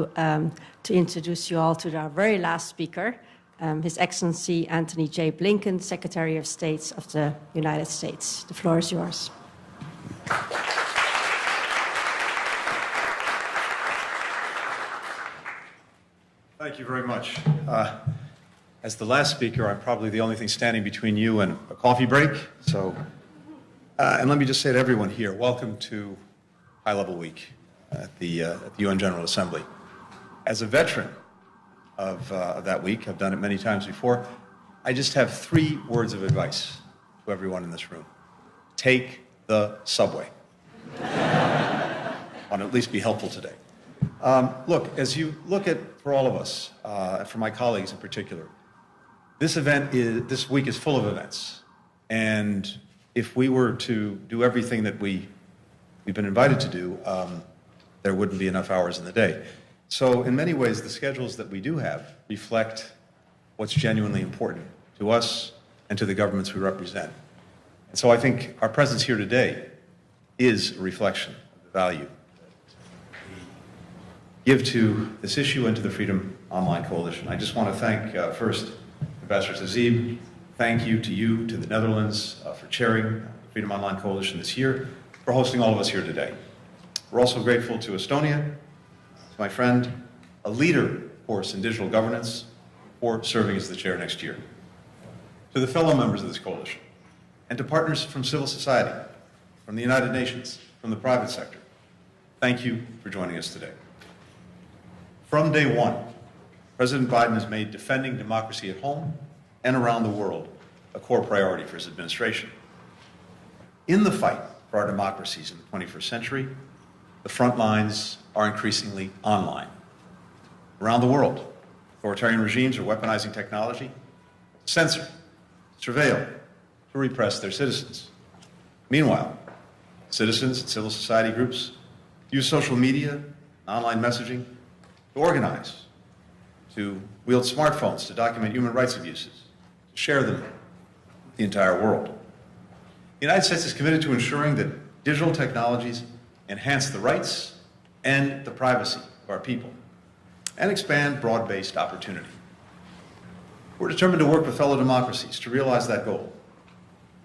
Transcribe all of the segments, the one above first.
to introduce you all to our very last speaker, His Excellency Antony J. Blinken, Secretary of State of the United States. The floor is yours. Thank you very much. As the last speaker, I'm probably the only thing standing between you and a coffee break. So, and let me just say to everyone here, welcome to High Level Week at the UN General Assembly. As a veteran of that week, I've done it many times before, I just have 3 words of advice to everyone in this room. Take the subway. I want to at least be helpful today. Look, as you look at, for all of us, for my colleagues in particular, this week is full of events. And if we were to do everything that we've been invited to do, there wouldn't be enough hours in the day. So in many ways, the schedules that we do have reflect what's genuinely important to us and to the governments we represent. And so I think our presence here today is a reflection of the value give to this issue and to the Freedom Online Coalition. I just want to thank, first, Ambassador Tazib. Thank you, to the Netherlands, for chairing the Freedom Online Coalition this year, for hosting all of us here today. We're also grateful to Estonia, my friend, a leader, of course, in digital governance, for serving as the chair next year. To the fellow members of this coalition, and to partners from civil society, from the United Nations, from the private sector, thank you for joining us today. From day one, President Biden has made defending democracy at home and around the world a core priority for his administration. In the fight for our democracies in the 21st century, the front lines are increasingly online. Around the world, authoritarian regimes are weaponizing technology to censor, surveil, to repress their citizens. Meanwhile, citizens and civil society groups use social media and online messaging to organize, to wield smartphones to document human rights abuses, to share them with the entire world. The United States is committed to ensuring that digital technologies enhance the rights and the privacy of our people and expand broad-based opportunity. We're determined to work with fellow democracies to realize that goal.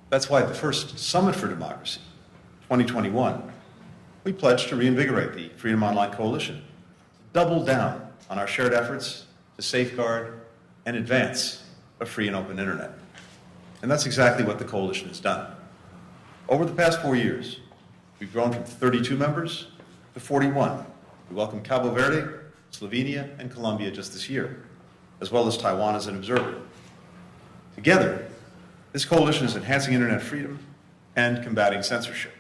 That's why at the first Summit for Democracy, 2021, we pledged to reinvigorate the Freedom Online Coalition, to double down on our shared efforts to safeguard and advance a free and open internet. And that's exactly what the coalition has done. Over the past 4 years, we've grown from 32 members to 41. We welcomed Cabo Verde, Slovenia, and Colombia just this year, as well as Taiwan as an observer. Together, this coalition is enhancing internet freedom and combating censorship.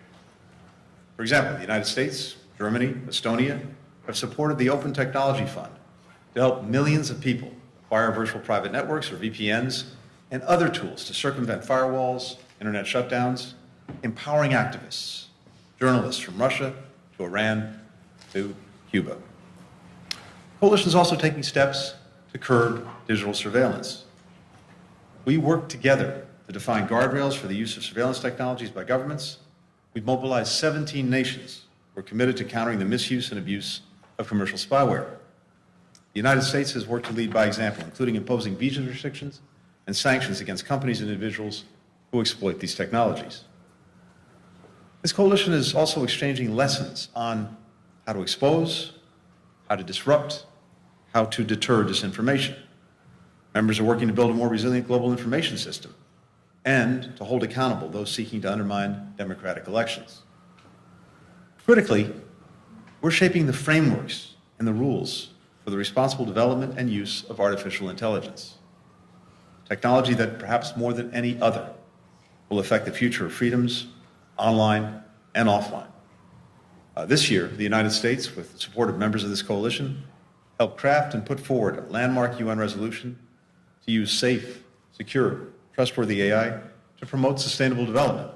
For example, the United States, Germany, Estonia have supported the Open Technology Fund to help millions of people acquire virtual private networks, or VPNs, and other tools to circumvent firewalls, internet shutdowns, empowering activists, journalists from Russia to Iran to Cuba. The coalition is also taking steps to curb digital surveillance. We work together to define guardrails for the use of surveillance technologies by governments. We've mobilized 17 nations who are committed to countering the misuse and abuse of commercial spyware. The United States has worked to lead by example, including imposing visa restrictions and sanctions against companies and individuals who exploit these technologies. This coalition is also exchanging lessons on how to expose, how to disrupt, how to deter disinformation. Members are working to build a more resilient global information system and to hold accountable those seeking to undermine democratic elections. Critically, we're shaping the frameworks and the rules for the responsible development and use of artificial intelligence, technology that perhaps more than any other will affect the future of freedoms, online and offline. This year, the United States, with the support of members of this coalition, helped craft and put forward a landmark UN resolution to use safe, secure, trustworthy AI to promote sustainable development.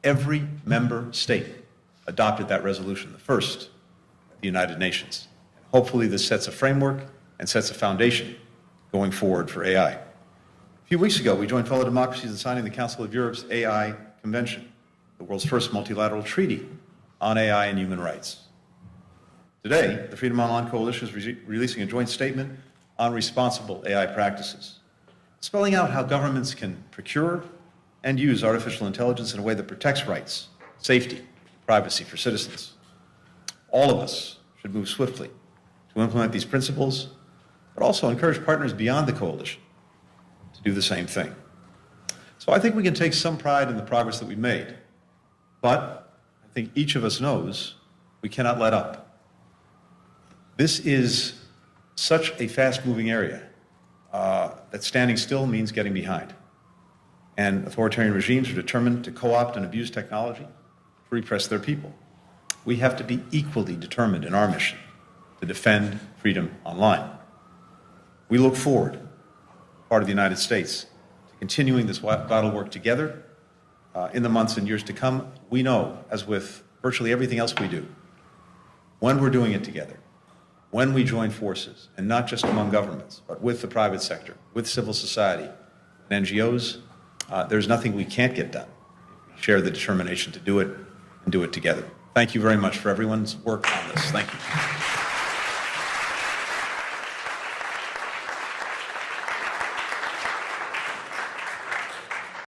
Every member state adopted that resolution, the first at the United Nations. Hopefully this sets a framework and sets a foundation going forward for AI. A few weeks ago, we joined fellow democracies in signing the Council of Europe's AI Convention, the world's first multilateral treaty on AI and human rights. Today, the Freedom Online Coalition is releasing a joint statement on responsible AI practices, spelling out how governments can procure and use artificial intelligence in a way that protects rights, safety, privacy for citizens. All of us should move swiftly to implement these principles, but also encourage partners beyond the coalition to do the same thing. So I think we can take some pride in the progress that we've made, but I think each of us knows we cannot let up. This is such a fast-moving area that standing still means getting behind. And authoritarian regimes are determined to co-opt and abuse technology to repress their people. We have to be equally determined in our mission to defend freedom online. We look forward, part of the United States, to continuing this vital work together in the months and years to come. We know, as with virtually everything else we do, when we're doing it together, when we join forces, and not just among governments, but with the private sector, with civil society and NGOs, there's nothing we can't get done. We share the determination to do it and do it together. Thank you very much for everyone's work on this. Thank you.